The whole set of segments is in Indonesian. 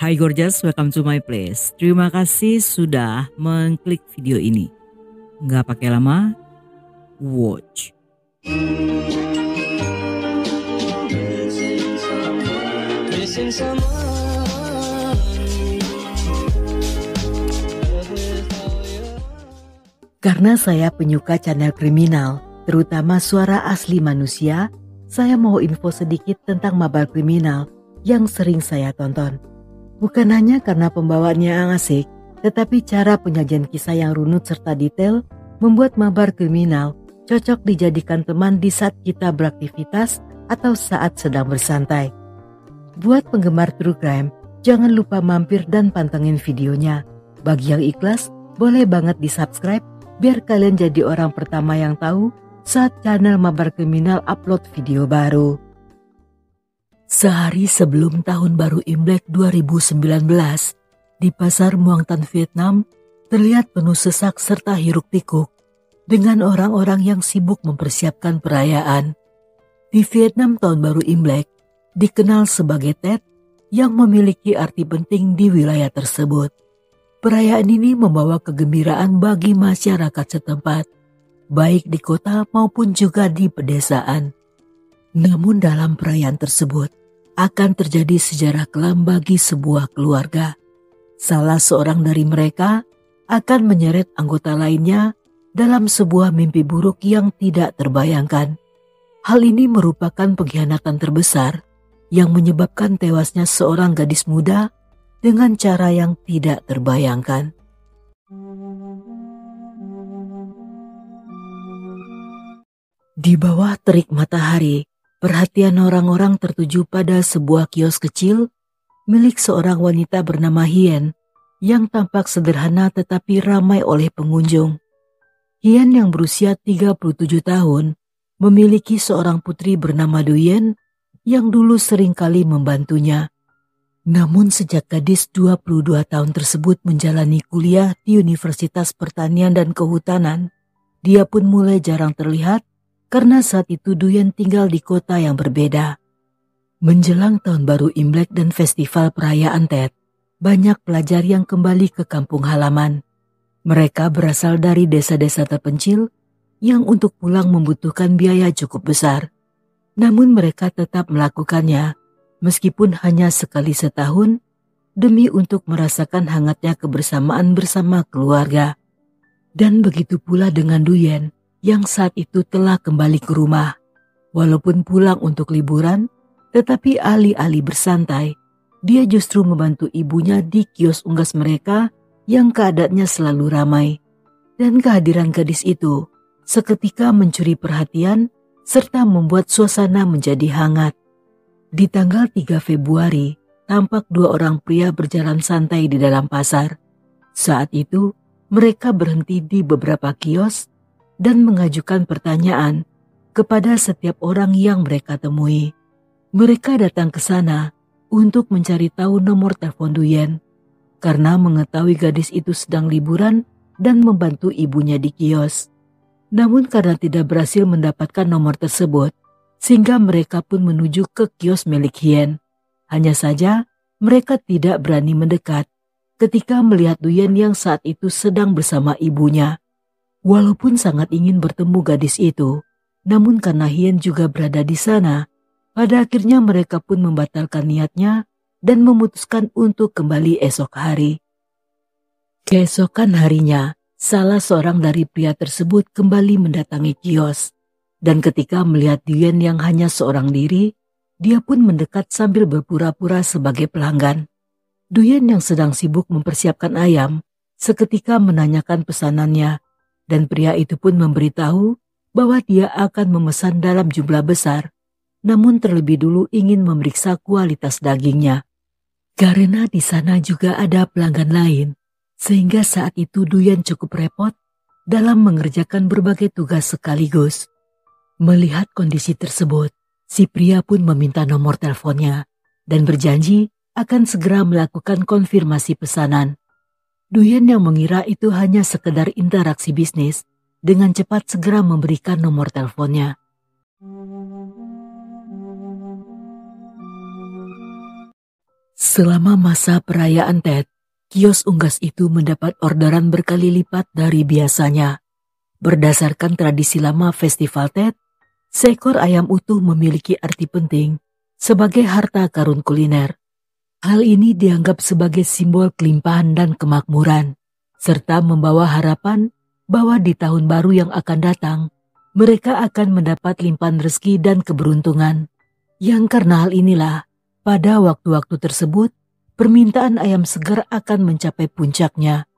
Hai gorgeous, welcome to my place. Terima kasih sudah mengklik video ini. Nggak pakai lama, watch. Karena saya penyuka channel kriminal, terutama suara asli manusia, saya mau info sedikit tentang Mabar Kriminal yang sering saya tonton. Bukan hanya karena pembawaannya yang asik, tetapi cara penyajian kisah yang runut serta detail membuat Mabar Kriminal cocok dijadikan teman di saat kita beraktivitas atau saat sedang bersantai. Buat penggemar true crime, jangan lupa mampir dan pantengin videonya. Bagi yang ikhlas, boleh banget di-subscribe biar kalian jadi orang pertama yang tahu saat channel Mabar Kriminal upload video baru. Sehari sebelum tahun baru Imlek 2019, di pasar Muang Tan Vietnam terlihat penuh sesak serta hiruk-pikuk dengan orang-orang yang sibuk mempersiapkan perayaan. Di Vietnam tahun baru Imlek dikenal sebagai Tết yang memiliki arti penting di wilayah tersebut. Perayaan ini membawa kegembiraan bagi masyarakat setempat, baik di kota maupun juga di pedesaan. Namun dalam perayaan tersebut, akan terjadi sejarah kelam bagi sebuah keluarga. Salah seorang dari mereka akan menyeret anggota lainnya dalam sebuah mimpi buruk yang tidak terbayangkan. Hal ini merupakan pengkhianatan terbesar yang menyebabkan tewasnya seorang gadis muda dengan cara yang tidak terbayangkan. Di bawah terik matahari, perhatian orang-orang tertuju pada sebuah kios kecil milik seorang wanita bernama Hien yang tampak sederhana tetapi ramai oleh pengunjung. Hien yang berusia 37 tahun memiliki seorang putri bernama Duyen yang dulu seringkali membantunya. Namun sejak gadis 22 tahun tersebut menjalani kuliah di Universitas Pertanian dan Kehutanan, dia pun mulai jarang terlihat karena saat itu Duyen tinggal di kota yang berbeda. Menjelang tahun baru Imlek dan festival perayaan Tết, banyak pelajar yang kembali ke kampung halaman. Mereka berasal dari desa-desa terpencil yang untuk pulang membutuhkan biaya cukup besar. Namun mereka tetap melakukannya, meskipun hanya sekali setahun, demi untuk merasakan hangatnya kebersamaan bersama keluarga. Dan begitu pula dengan Duyen, yang saat itu telah kembali ke rumah. Walaupun pulang untuk liburan, tetapi alih-alih bersantai, dia justru membantu ibunya di kios unggas mereka yang keadaannya selalu ramai. Dan kehadiran gadis itu seketika mencuri perhatian serta membuat suasana menjadi hangat. Di tanggal 3 Februari, tampak dua orang pria berjalan santai di dalam pasar. Saat itu, mereka berhenti di beberapa kios dan mengajukan pertanyaan kepada setiap orang yang mereka temui. Mereka datang ke sana untuk mencari tahu nomor telepon Duyen, karena mengetahui gadis itu sedang liburan dan membantu ibunya di kios. Namun karena tidak berhasil mendapatkan nomor tersebut, sehingga mereka pun menuju ke kios milik Hien. Hanya saja mereka tidak berani mendekat ketika melihat Duyen yang saat itu sedang bersama ibunya. Walaupun sangat ingin bertemu gadis itu, namun karena Hien juga berada di sana, pada akhirnya mereka pun membatalkan niatnya dan memutuskan untuk kembali esok hari. Keesokan harinya, salah seorang dari pria tersebut kembali mendatangi kios, dan ketika melihat Duyen yang hanya seorang diri, dia pun mendekat sambil berpura-pura sebagai pelanggan. Duyen yang sedang sibuk mempersiapkan ayam, seketika menanyakan pesanannya, dan pria itu pun memberitahu bahwa dia akan memesan dalam jumlah besar, namun terlebih dulu ingin memeriksa kualitas dagingnya. Karena di sana juga ada pelanggan lain, sehingga saat itu Duyen cukup repot dalam mengerjakan berbagai tugas sekaligus. Melihat kondisi tersebut, si pria pun meminta nomor teleponnya dan berjanji akan segera melakukan konfirmasi pesanan. Duyen yang mengira itu hanya sekedar interaksi bisnis, dengan cepat segera memberikan nomor teleponnya. Selama masa perayaan Tet, kios unggas itu mendapat orderan berkali lipat dari biasanya. Berdasarkan tradisi lama festival Tet, seekor ayam utuh memiliki arti penting sebagai harta karun kuliner. Hal ini dianggap sebagai simbol kelimpahan dan kemakmuran, serta membawa harapan bahwa di tahun baru yang akan datang, mereka akan mendapat limpahan rezeki dan keberuntungan. Yang karena hal inilah, pada waktu-waktu tersebut, permintaan ayam segar akan mencapai puncaknya.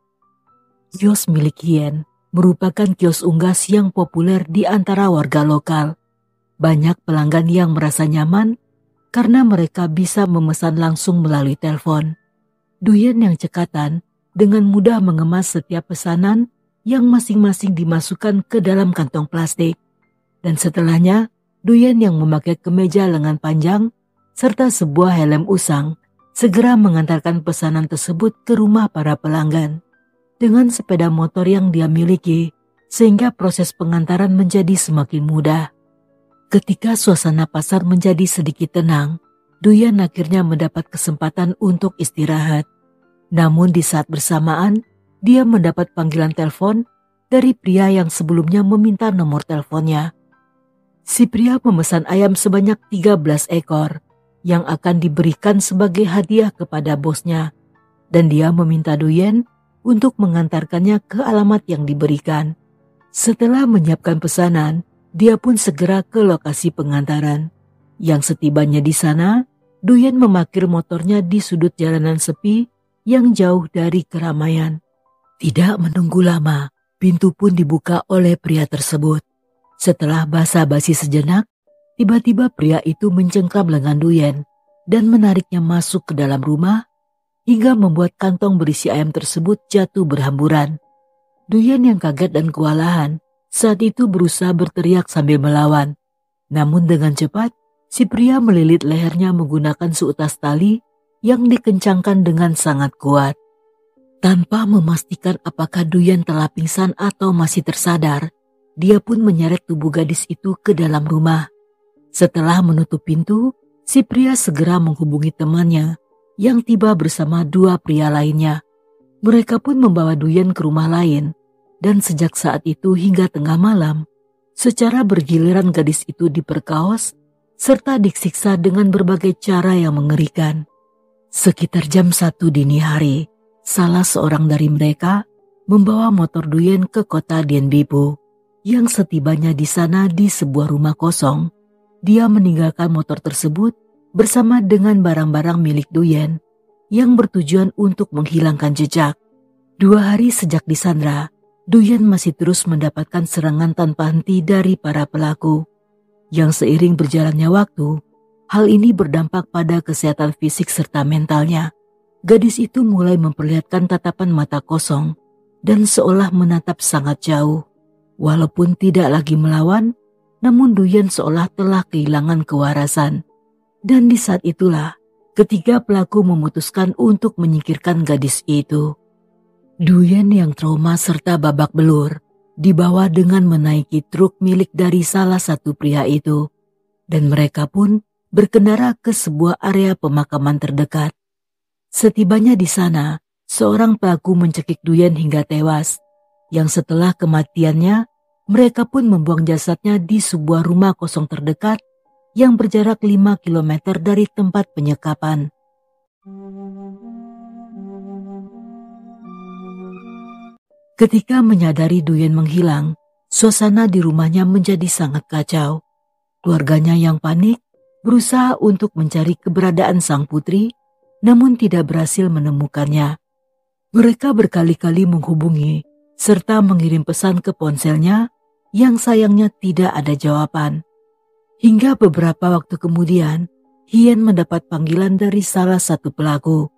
Kios milik Hien merupakan kios unggas yang populer di antara warga lokal. Banyak pelanggan yang merasa nyaman karena mereka bisa memesan langsung melalui telepon. Duyen yang cekatan dengan mudah mengemas setiap pesanan yang masing-masing dimasukkan ke dalam kantong plastik. Dan setelahnya, Duyen yang memakai kemeja lengan panjang serta sebuah helm usang segera mengantarkan pesanan tersebut ke rumah para pelanggan. Dengan sepeda motor yang dia miliki, sehingga proses pengantaran menjadi semakin mudah. Ketika suasana pasar menjadi sedikit tenang, Duyen akhirnya mendapat kesempatan untuk istirahat. Namun di saat bersamaan, dia mendapat panggilan telepon dari pria yang sebelumnya meminta nomor teleponnya. Si pria memesan ayam sebanyak 13 ekor yang akan diberikan sebagai hadiah kepada bosnya, dan dia meminta Duyen untuk mengantarkannya ke alamat yang diberikan. Setelah menyiapkan pesanan, dia pun segera ke lokasi pengantaran. Yang setibanya di sana, Duyen memarkir motornya di sudut jalanan sepi yang jauh dari keramaian. Tidak menunggu lama, pintu pun dibuka oleh pria tersebut. Setelah basa-basi sejenak, tiba-tiba pria itu mencengkram lengan Duyen dan menariknya masuk ke dalam rumah hingga membuat kantong berisi ayam tersebut jatuh berhamburan. Duyen yang kaget dan kewalahan saat itu berusaha berteriak sambil melawan. Namun dengan cepat, si pria melilit lehernya menggunakan seutas tali yang dikencangkan dengan sangat kuat. Tanpa memastikan apakah Duyen telah pingsan atau masih tersadar, dia pun menyeret tubuh gadis itu ke dalam rumah. Setelah menutup pintu, si pria segera menghubungi temannya yang tiba bersama dua pria lainnya. Mereka pun membawa Duyen ke rumah lain, dan sejak saat itu hingga tengah malam, secara bergiliran gadis itu diperkaos serta disiksa dengan berbagai cara yang mengerikan. Sekitar jam 1 dini hari, salah seorang dari mereka membawa motor Duyen ke kota Dien Bien. Yang setibanya di sana di sebuah rumah kosong, dia meninggalkan motor tersebut bersama dengan barang-barang milik Duyen yang bertujuan untuk menghilangkan jejak. 2 hari sejak disandra, Duyen masih terus mendapatkan serangan tanpa henti dari para pelaku. Yang seiring berjalannya waktu, hal ini berdampak pada kesehatan fisik serta mentalnya. Gadis itu mulai memperlihatkan tatapan mata kosong dan seolah menatap sangat jauh. Walaupun tidak lagi melawan, namun Duyen seolah telah kehilangan kewarasan. Dan di saat itulah, ketiga pelaku memutuskan untuk menyingkirkan gadis itu. Duyen yang trauma serta babak belur dibawa dengan menaiki truk milik dari salah satu pria itu. Dan mereka pun berkendara ke sebuah area pemakaman terdekat. Setibanya di sana, seorang pelaku mencekik Duyen hingga tewas. Yang setelah kematiannya, mereka pun membuang jasadnya di sebuah rumah kosong terdekat yang berjarak 5 km dari tempat penyekapan. Ketika menyadari Duyen menghilang, suasana di rumahnya menjadi sangat kacau. Keluarganya yang panik berusaha untuk mencari keberadaan sang putri, namun tidak berhasil menemukannya. Mereka berkali-kali menghubungi serta mengirim pesan ke ponselnya yang sayangnya tidak ada jawaban. Hingga beberapa waktu kemudian, Hien mendapat panggilan dari salah satu pelaku.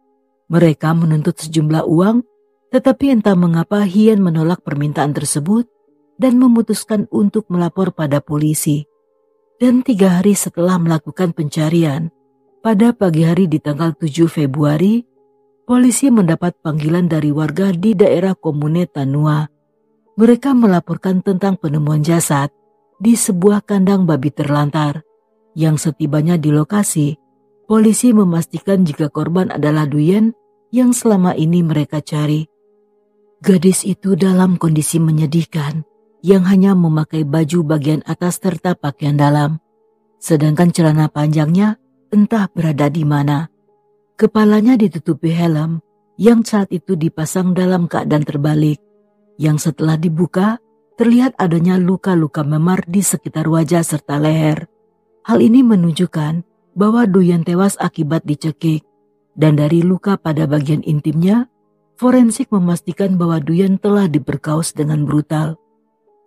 Mereka menuntut sejumlah uang, tetapi entah mengapa Hien menolak permintaan tersebut dan memutuskan untuk melapor pada polisi. Dan 3 hari setelah melakukan pencarian, pada pagi hari di tanggal 7 Februari, polisi mendapat panggilan dari warga di daerah Komune Tanua. Mereka melaporkan tentang penemuan jasad di sebuah kandang babi terlantar, yang setibanya di lokasi, polisi memastikan jika korban adalah Duyen yang selama ini mereka cari. Gadis itu dalam kondisi menyedihkan, yang hanya memakai baju bagian atas serta pakaian dalam, sedangkan celana panjangnya entah berada di mana. Kepalanya ditutupi helm yang saat itu dipasang dalam keadaan terbalik, yang setelah dibuka terlihat adanya luka-luka memar di sekitar wajah serta leher. Hal ini menunjukkan bahwa Duyen tewas akibat dicekik, dan dari luka pada bagian intimnya, forensik memastikan bahwa Duyen telah diperkaos dengan brutal.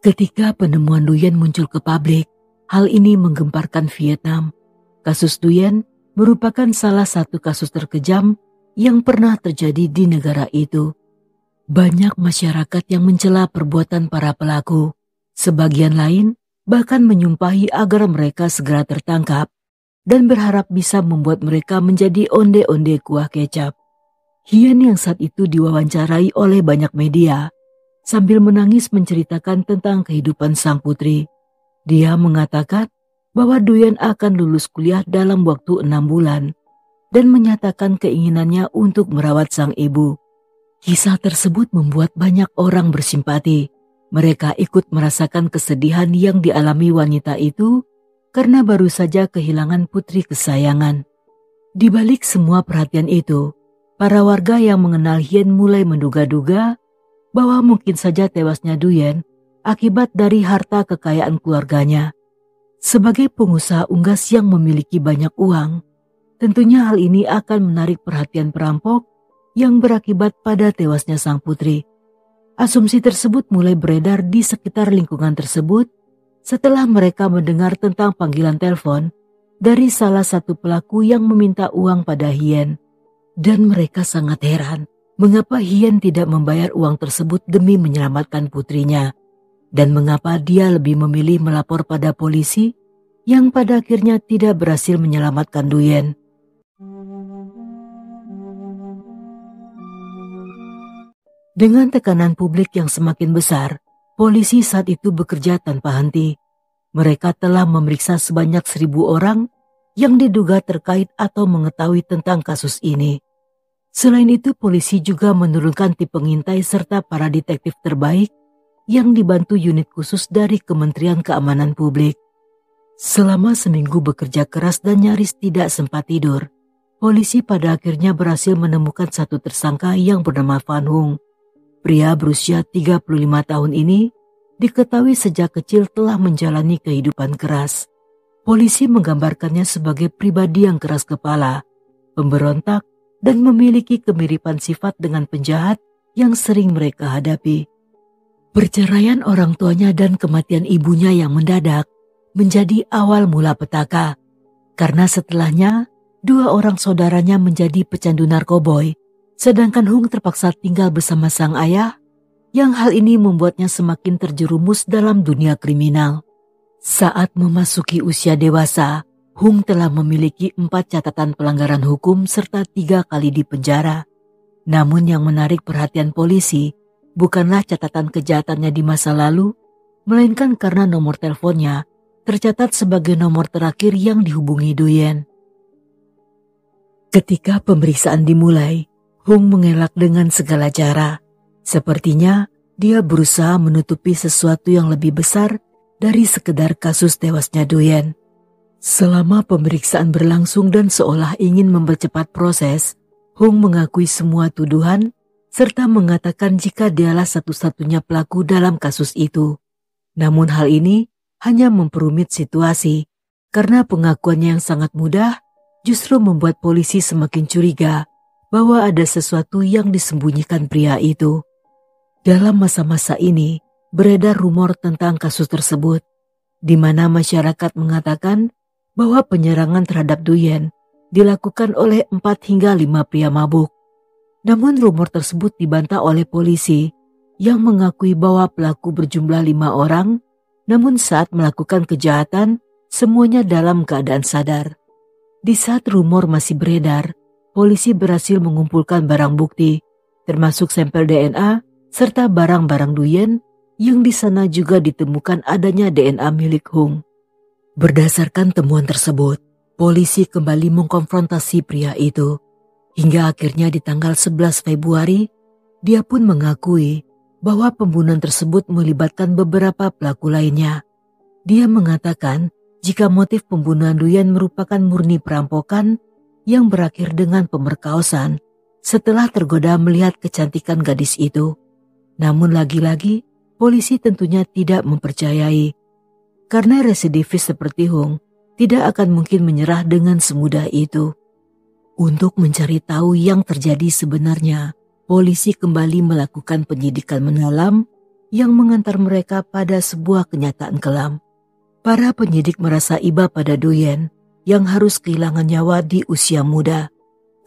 Ketika penemuan Duyen muncul ke publik, hal ini menggemparkan Vietnam. Kasus Duyen merupakan salah satu kasus terkejam yang pernah terjadi di negara itu. Banyak masyarakat yang mencela perbuatan para pelaku. Sebagian lain bahkan menyumpahi agar mereka segera tertangkap dan berharap bisa membuat mereka menjadi onde-onde kuah kecap. Hien yang saat itu diwawancarai oleh banyak media sambil menangis menceritakan tentang kehidupan sang putri. Dia mengatakan bahwa Duyen akan lulus kuliah dalam waktu 6 bulan dan menyatakan keinginannya untuk merawat sang ibu. Kisah tersebut membuat banyak orang bersimpati. Mereka ikut merasakan kesedihan yang dialami wanita itu karena baru saja kehilangan putri kesayangan. Di balik semua perhatian itu, para warga yang mengenal Hien mulai menduga-duga bahwa mungkin saja tewasnya Duyen akibat dari harta kekayaan keluarganya. Sebagai pengusaha unggas yang memiliki banyak uang, tentunya hal ini akan menarik perhatian perampok yang berakibat pada tewasnya sang putri. Asumsi tersebut mulai beredar di sekitar lingkungan tersebut setelah mereka mendengar tentang panggilan telepon dari salah satu pelaku yang meminta uang pada Hien. Dan mereka sangat heran mengapa Hien tidak membayar uang tersebut demi menyelamatkan putrinya, dan mengapa dia lebih memilih melapor pada polisi yang pada akhirnya tidak berhasil menyelamatkan Duyen. Dengan tekanan publik yang semakin besar, polisi saat itu bekerja tanpa henti. Mereka telah memeriksa sebanyak 1.000 orang yang diduga terkait atau mengetahui tentang kasus ini. Selain itu, polisi juga menurunkan tim pengintai serta para detektif terbaik yang dibantu unit khusus dari Kementerian Keamanan Publik. Selama seminggu bekerja keras dan nyaris tidak sempat tidur, polisi pada akhirnya berhasil menemukan satu tersangka yang bernama Van Hung. Pria berusia 35 tahun ini diketahui sejak kecil telah menjalani kehidupan keras. Polisi menggambarkannya sebagai pribadi yang keras kepala, pemberontak, dan memiliki kemiripan sifat dengan penjahat yang sering mereka hadapi. Perceraian orang tuanya dan kematian ibunya yang mendadak menjadi awal mula petaka, karena setelahnya 2 orang saudaranya menjadi pecandu narkoboy, sedangkan Hung terpaksa tinggal bersama sang ayah, yang hal ini membuatnya semakin terjerumus dalam dunia kriminal. Saat memasuki usia dewasa, Hung telah memiliki 4 catatan pelanggaran hukum serta 3 kali dipenjara. Namun yang menarik perhatian polisi bukanlah catatan kejahatannya di masa lalu, melainkan karena nomor teleponnya tercatat sebagai nomor terakhir yang dihubungi Duyen. Ketika pemeriksaan dimulai, Hung mengelak dengan segala cara. Sepertinya dia berusaha menutupi sesuatu yang lebih besar dari sekedar kasus tewasnya Duyen. Selama pemeriksaan berlangsung dan seolah ingin mempercepat proses, Hung mengakui semua tuduhan serta mengatakan jika dialah satu-satunya pelaku dalam kasus itu. Namun hal ini hanya memperumit situasi karena pengakuannya yang sangat mudah justru membuat polisi semakin curiga bahwa ada sesuatu yang disembunyikan pria itu. Dalam masa-masa ini, beredar rumor tentang kasus tersebut, di mana masyarakat mengatakan bahwa penyerangan terhadap Duyen dilakukan oleh 4 hingga 5 pria mabuk. Namun rumor tersebut dibantah oleh polisi yang mengakui bahwa pelaku berjumlah 5 orang, namun saat melakukan kejahatan, semuanya dalam keadaan sadar. Di saat rumor masih beredar, polisi berhasil mengumpulkan barang bukti, termasuk sampel DNA, serta barang-barang Duyen yang di sana juga ditemukan adanya DNA milik Hung. Berdasarkan temuan tersebut, Polisi kembali mengkonfrontasi pria itu. Hingga akhirnya di tanggal 11 Februari, dia pun mengakui bahwa pembunuhan tersebut melibatkan beberapa pelaku lainnya. Dia mengatakan jika motif pembunuhan Duyen merupakan murni perampokan yang berakhir dengan pemerkosaan setelah tergoda melihat kecantikan gadis itu. Namun lagi-lagi, polisi tentunya tidak mempercayai. Karena residivis seperti Hung tidak akan mungkin menyerah dengan semudah itu. Untuk mencari tahu yang terjadi sebenarnya, polisi kembali melakukan penyidikan mendalam yang mengantar mereka pada sebuah kenyataan kelam. Para penyidik merasa iba pada Duyen yang harus kehilangan nyawa di usia muda.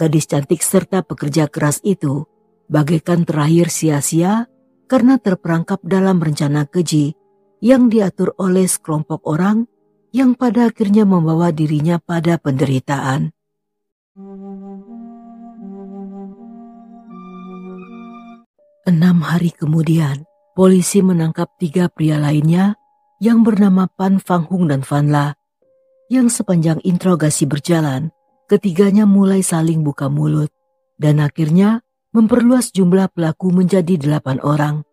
Gadis cantik serta pekerja keras itu bagaikan terakhir sia-sia karena terperangkap dalam rencana keji yang diatur oleh sekelompok orang yang pada akhirnya membawa dirinya pada penderitaan. Enam hari kemudian, polisi menangkap 3 pria lainnya yang bernama Pan Fang Hung dan Van La. Yang sepanjang interogasi berjalan, ketiganya mulai saling buka mulut dan akhirnya memperluas jumlah pelaku menjadi 8 orang.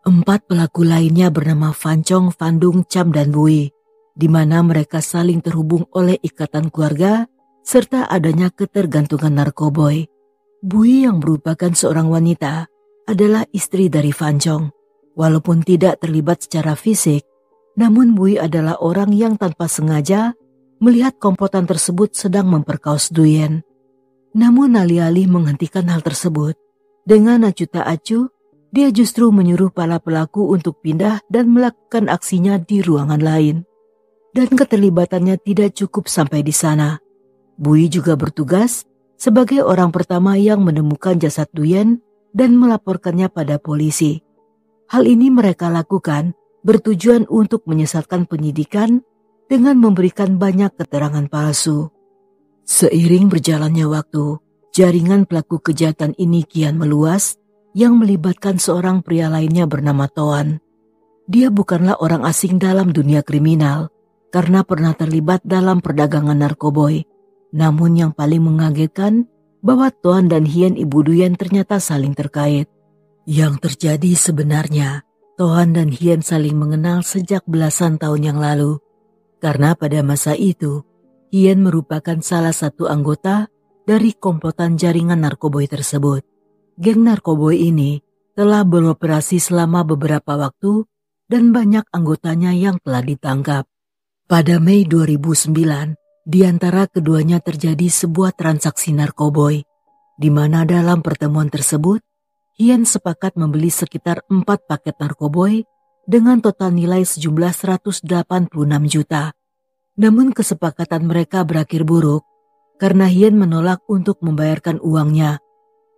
4 pelaku lainnya bernama Van Chong, Van Dung, Cham dan Bui, di mana mereka saling terhubung oleh ikatan keluarga serta adanya ketergantungan narkoboy. Bui yang merupakan seorang wanita adalah istri dari Van Chong. Walaupun tidak terlibat secara fisik, namun Bui adalah orang yang tanpa sengaja melihat komplotan tersebut sedang memperkaos Duyen. Namun alih-alih menghentikan hal tersebut, dengan acuh tak acuh, dia justru menyuruh para pelaku untuk pindah dan melakukan aksinya di ruangan lain. Dan keterlibatannya tidak cukup sampai di sana. Bui juga bertugas sebagai orang pertama yang menemukan jasad Duyen dan melaporkannya pada polisi. Hal ini mereka lakukan bertujuan untuk menyesatkan penyidikan dengan memberikan banyak keterangan palsu. Seiring berjalannya waktu, jaringan pelaku kejahatan ini kian meluas yang melibatkan seorang pria lainnya bernama Toan. Dia bukanlah orang asing dalam dunia kriminal karena pernah terlibat dalam perdagangan narkoboy. Namun yang paling mengagetkan bahwa Toan dan Hien Ibu Duyen ternyata saling terkait. Yang terjadi sebenarnya, Toan dan Hien saling mengenal sejak belasan tahun yang lalu. Karena pada masa itu, Hien merupakan salah satu anggota dari komplotan jaringan narkoboy tersebut. Geng narkoboy ini telah beroperasi selama beberapa waktu dan banyak anggotanya yang telah ditangkap. Pada Mei 2009, di antara keduanya terjadi sebuah transaksi narkoboy, di mana dalam pertemuan tersebut, Hien sepakat membeli sekitar 4 paket narkoboy dengan total nilai sejumlah 186 juta. Namun kesepakatan mereka berakhir buruk karena Hien menolak untuk membayarkan uangnya.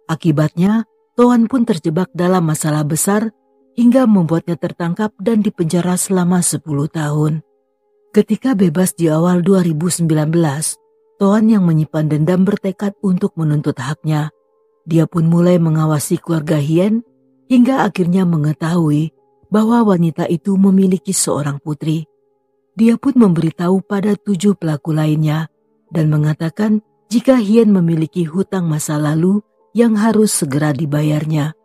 Akibatnya, Toan pun terjebak dalam masalah besar hingga membuatnya tertangkap dan dipenjara selama 10 tahun. Ketika bebas di awal 2019, Toan yang menyimpan dendam bertekad untuk menuntut haknya. Dia pun mulai mengawasi keluarga Hien hingga akhirnya mengetahui bahwa wanita itu memiliki seorang putri. Dia pun memberitahu pada 7 pelaku lainnya dan mengatakan jika Hien memiliki hutang masa lalu yang harus segera dibayarnya.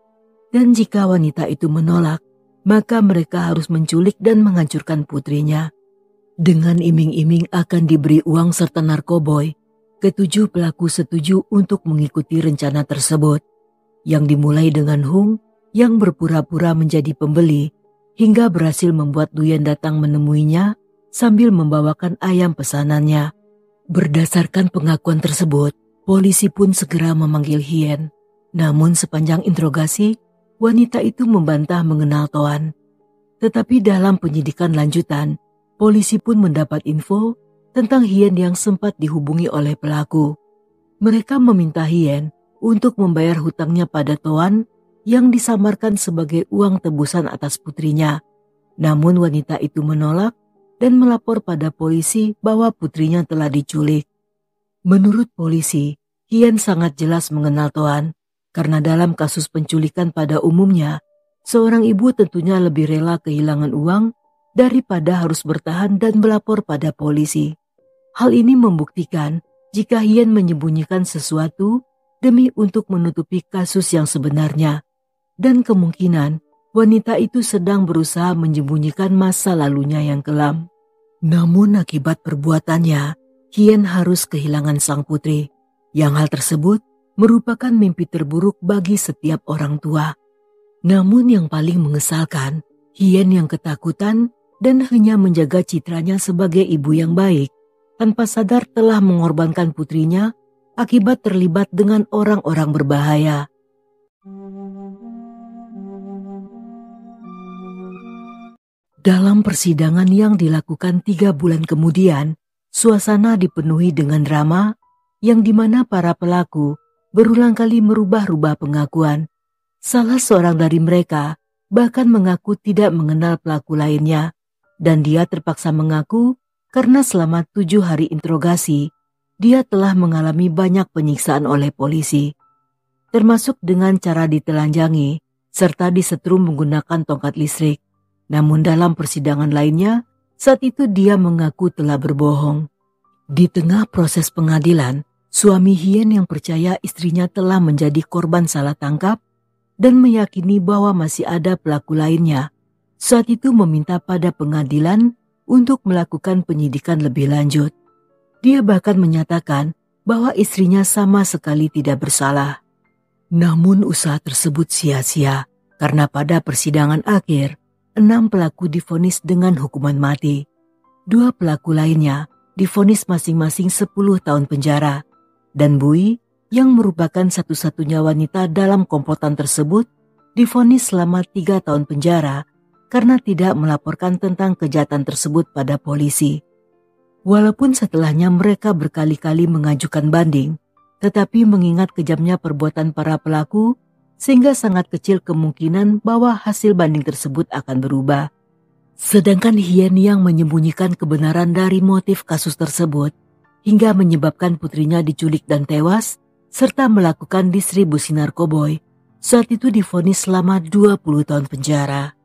Dan jika wanita itu menolak, maka mereka harus menculik dan menghancurkan putrinya. Dengan iming-iming akan diberi uang serta narkoboy, ke-7 pelaku setuju untuk mengikuti rencana tersebut, yang dimulai dengan Hung yang berpura-pura menjadi pembeli hingga berhasil membuat Duyen datang menemuinya sambil membawakan ayam pesanannya. Berdasarkan pengakuan tersebut, polisi pun segera memanggil Hien. Namun sepanjang interogasi, wanita itu membantah mengenal Toan. Tetapi dalam penyidikan lanjutan, polisi pun mendapat info tentang Hien yang sempat dihubungi oleh pelaku. Mereka meminta Hien untuk membayar hutangnya pada Toan yang disamarkan sebagai uang tebusan atas putrinya. Namun wanita itu menolak dan melapor pada polisi bahwa putrinya telah diculik. Menurut polisi, Hien sangat jelas mengenal Toan karena dalam kasus penculikan pada umumnya, seorang ibu tentunya lebih rela kehilangan uang daripada harus bertahan dan melapor pada polisi. Hal ini membuktikan jika Hien menyembunyikan sesuatu demi untuk menutupi kasus yang sebenarnya, dan kemungkinan wanita itu sedang berusaha menyembunyikan masa lalunya yang kelam. Namun akibat perbuatannya, Hien harus kehilangan sang putri, yang hal tersebut merupakan mimpi terburuk bagi setiap orang tua. Namun yang paling mengesalkan, Hien yang ketakutan dan hanya menjaga citranya sebagai ibu yang baik, tanpa sadar telah mengorbankan putrinya akibat terlibat dengan orang-orang berbahaya. Dalam persidangan yang dilakukan 3 bulan kemudian, suasana dipenuhi dengan drama yang dimana para pelaku berulang kali merubah-rubah pengakuan. Salah seorang dari mereka bahkan mengaku tidak mengenal pelaku lainnya, dan dia terpaksa mengaku karena selama 7 hari interogasi, dia telah mengalami banyak penyiksaan oleh polisi, termasuk dengan cara ditelanjangi serta disetrum menggunakan tongkat listrik. Namun dalam persidangan lainnya, saat itu dia mengaku telah berbohong. Di tengah proses pengadilan, suami Hien yang percaya istrinya telah menjadi korban salah tangkap dan meyakini bahwa masih ada pelaku lainnya, saat itu meminta pada pengadilan untuk melakukan penyidikan lebih lanjut. Dia bahkan menyatakan bahwa istrinya sama sekali tidak bersalah. Namun usaha tersebut sia-sia karena pada persidangan akhir, 6 pelaku divonis dengan hukuman mati. 2 pelaku lainnya divonis masing-masing 10 tahun penjara. Dan Bui, yang merupakan satu-satunya wanita dalam komplotan tersebut, divonis selama 3 tahun penjara karena tidak melaporkan tentang kejahatan tersebut pada polisi. Walaupun setelahnya mereka berkali-kali mengajukan banding, tetapi mengingat kejamnya perbuatan para pelaku, sehingga sangat kecil kemungkinan bahwa hasil banding tersebut akan berubah. Sedangkan Hien yang menyembunyikan kebenaran dari motif kasus tersebut, hingga menyebabkan putrinya diculik dan tewas, serta melakukan distribusi narkoboy, saat itu divonis selama 20 tahun penjara.